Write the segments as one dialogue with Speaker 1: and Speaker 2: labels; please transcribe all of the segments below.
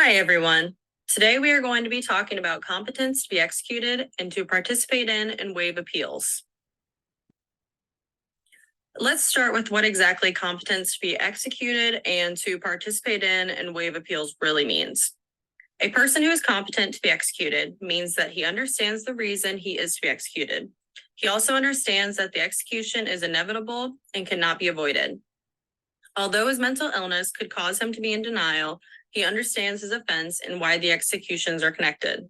Speaker 1: Hi, everyone. Today we are going to be talking about competence to be executed and to participate in and waive appeals. Let's start with what exactly competence to be executed and to participate in and waive appeals really means. A person who is competent to be executed means that he understands the reason he is to be executed. He also understands that the execution is inevitable and cannot be avoided. Although his mental illness could cause him to be in denial, he understands his offense and why the executions are connected.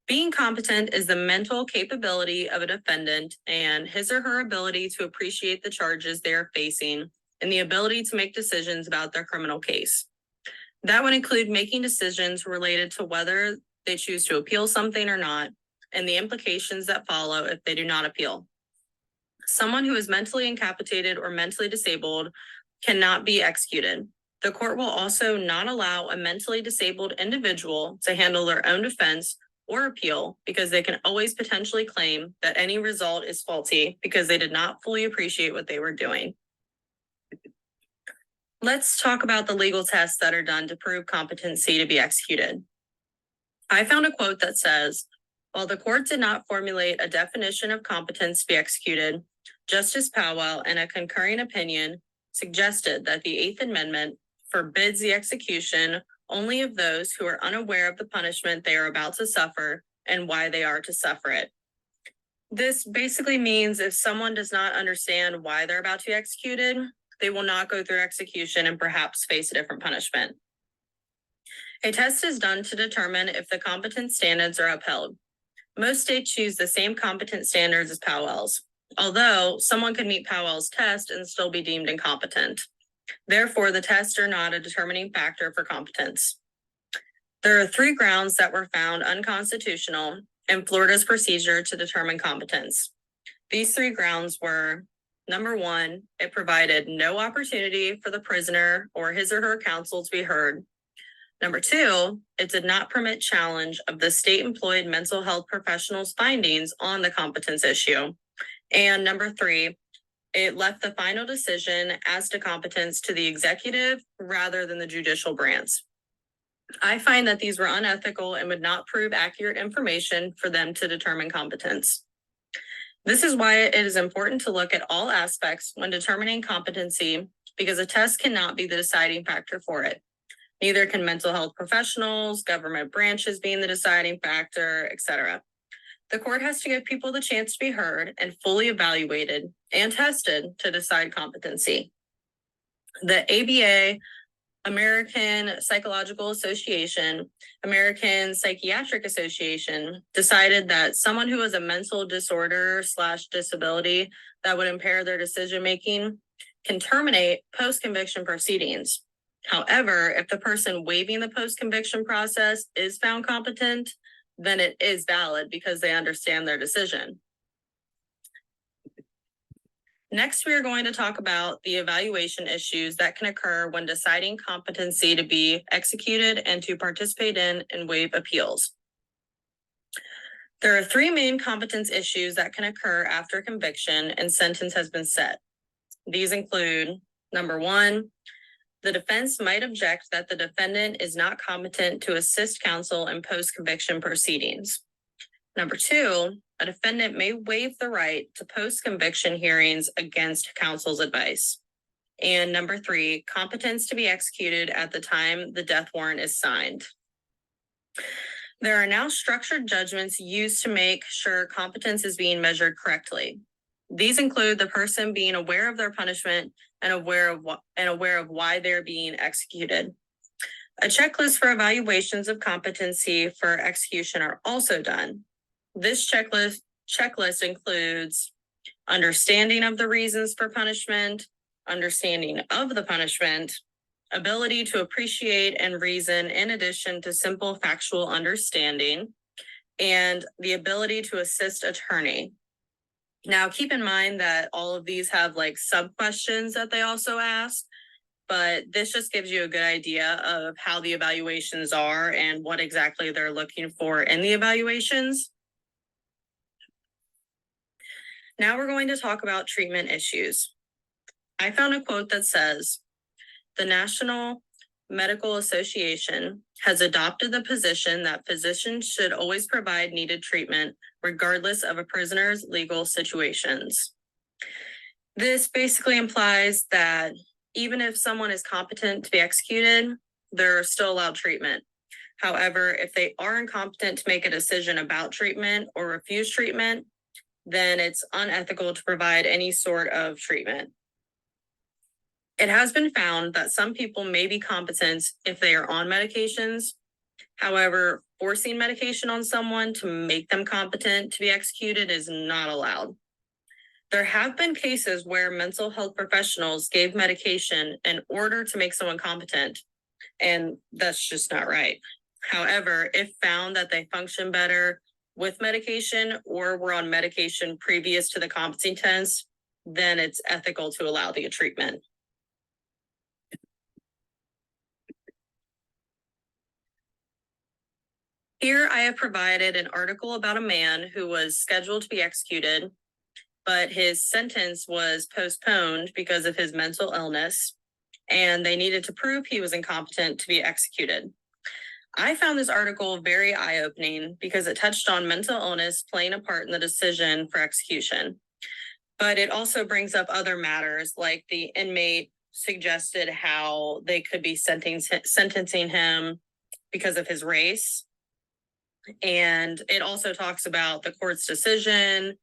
Speaker 1: Being competent is the mental capability of a defendant and his or her ability to appreciate the charges they are facing and the ability to make decisions about their criminal case. That would include making decisions related to whether they choose to appeal something or not, and the implications that follow if they do not appeal. Someone who is mentally incapacitated or mentally disabled cannot be executed. The court will also not allow a mentally disabled individual to handle their own defense or appeal because they can always potentially claim that any result is faulty because they did not fully appreciate what they were doing. Let's talk about the legal tests that are done to prove competency to be executed. I found a quote that says, "While the court did not formulate a definition of competence to be executed, Justice Powell, in a concurring opinion, suggested that the Eighth Amendment forbids the execution only of those who are unaware of the punishment they are about to suffer and why they are to suffer it." This basically means if someone does not understand why they're about to be executed, they will not go through execution and perhaps face a different punishment. A test is done to determine if the competence standards are upheld. Most states choose the same competence standards as Powell's, although someone could meet Powell's test and still be deemed incompetent. Therefore, the tests are not a determining factor for competence. There are 3 grounds that were found unconstitutional in Florida's procedure to determine competence. These 3 grounds were: number 1, it provided no opportunity for the prisoner or his or her counsel to be heard. Number 2, it did not permit challenge of the state-employed mental health professionals' findings on the competence issue. And number 3, it left the final decision as to competence to the executive rather than the judicial branch. I find that these were unethical and would not prove accurate information for them to determine competence. This is why it is important to look at all aspects when determining competency, because a test cannot be the deciding factor for it. Neither can mental health professionals, government branches being the deciding factor, etc. The court has to give people the chance to be heard and fully evaluated and tested to decide competency. The ABA, American Psychological Association, American Psychiatric Association decided that someone who has a mental disorder / disability that would impair their decision-making can terminate post-conviction proceedings. However, if the person waiving the post-conviction process is found competent, then it is valid because they understand their decision. Next, we are going to talk about the evaluation issues that can occur when deciding competency to be executed and to participate in and waive appeals. There are 3 main competence issues that can occur after conviction and sentence has been set. These include, number 1, the defense might object that the defendant is not competent to assist counsel in post-conviction proceedings. Number 2, a defendant may waive the right to post-conviction hearings against counsel's advice. And number 3, competence to be executed at the time the death warrant is signed. There are now structured judgments used to make sure competence is being measured correctly. These include the person being aware of their punishment and aware of why they're being executed. A checklist for evaluations of competency for execution are also done. This checklist includes understanding of the reasons for punishment, understanding of the punishment, ability to appreciate and reason in addition to simple factual understanding, and the ability to assist attorney. Now, keep in mind that all of these have like sub-questions that they also ask, but this just gives you a good idea of how the evaluations are and what exactly they're looking for in the evaluations. Now we're going to talk about treatment issues. I found a quote that says, "The National Medical Association has adopted the position that physicians should always provide needed treatment regardless of a prisoner's legal situations. This basically implies that even if someone is competent to be executed, they're still allowed treatment. However, if they are incompetent to make a decision about treatment or refuse treatment, then it's unethical to provide any sort of treatment. It has been found that some people may be competent if they are on medications. However, forcing medication on someone to make them competent to be executed is not allowed. There have been cases where mental health professionals gave medication in order to make someone competent, and that's just not right. However, if found that they function better with medication or were on medication previous to the competency test, then it's ethical to allow the treatment. Here I have provided an article about a man who was scheduled to be executed, but his sentence was postponed because of his mental illness, and they needed to prove he was incompetent to be executed. I found this article very eye-opening because it touched on mental illness playing a part in the decision for execution. But it also brings up other matters, like the inmate suggested how they could be sentencing him because of his race. And it also talks about the court's decision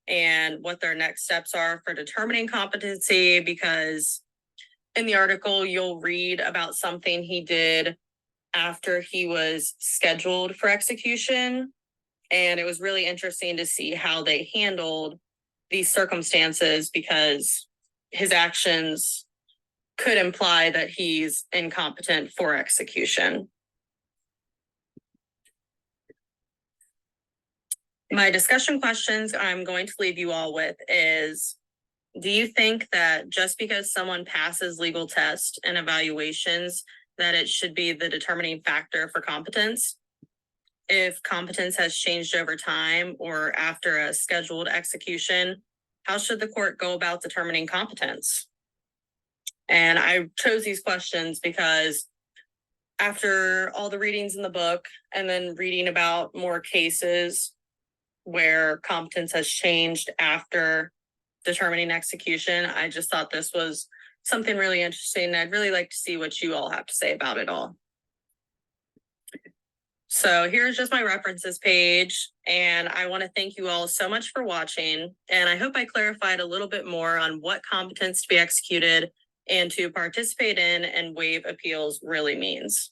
Speaker 1: and what their next steps are for determining competency, because in the article, you'll read about something he did after he was scheduled for execution. And it was really interesting to see how they handled these circumstances, because his actions could imply that he's incompetent for execution. My discussion questions I'm going to leave you all with is, do you think that just because someone passes legal tests and evaluations, that it should be the determining factor for competence? If competence has changed over time or after a scheduled execution, how should the court go about determining competence? And I chose these questions because after all the readings in the book and then reading about more cases where competence has changed after determining execution, I just thought this was something really interesting. I'd really like to see what you all have to say about it all. So here's just my references page, and I want to thank you all so much for watching, and I hope I clarified a little bit more on what competence to be executed and to participate in and waive appeals really means.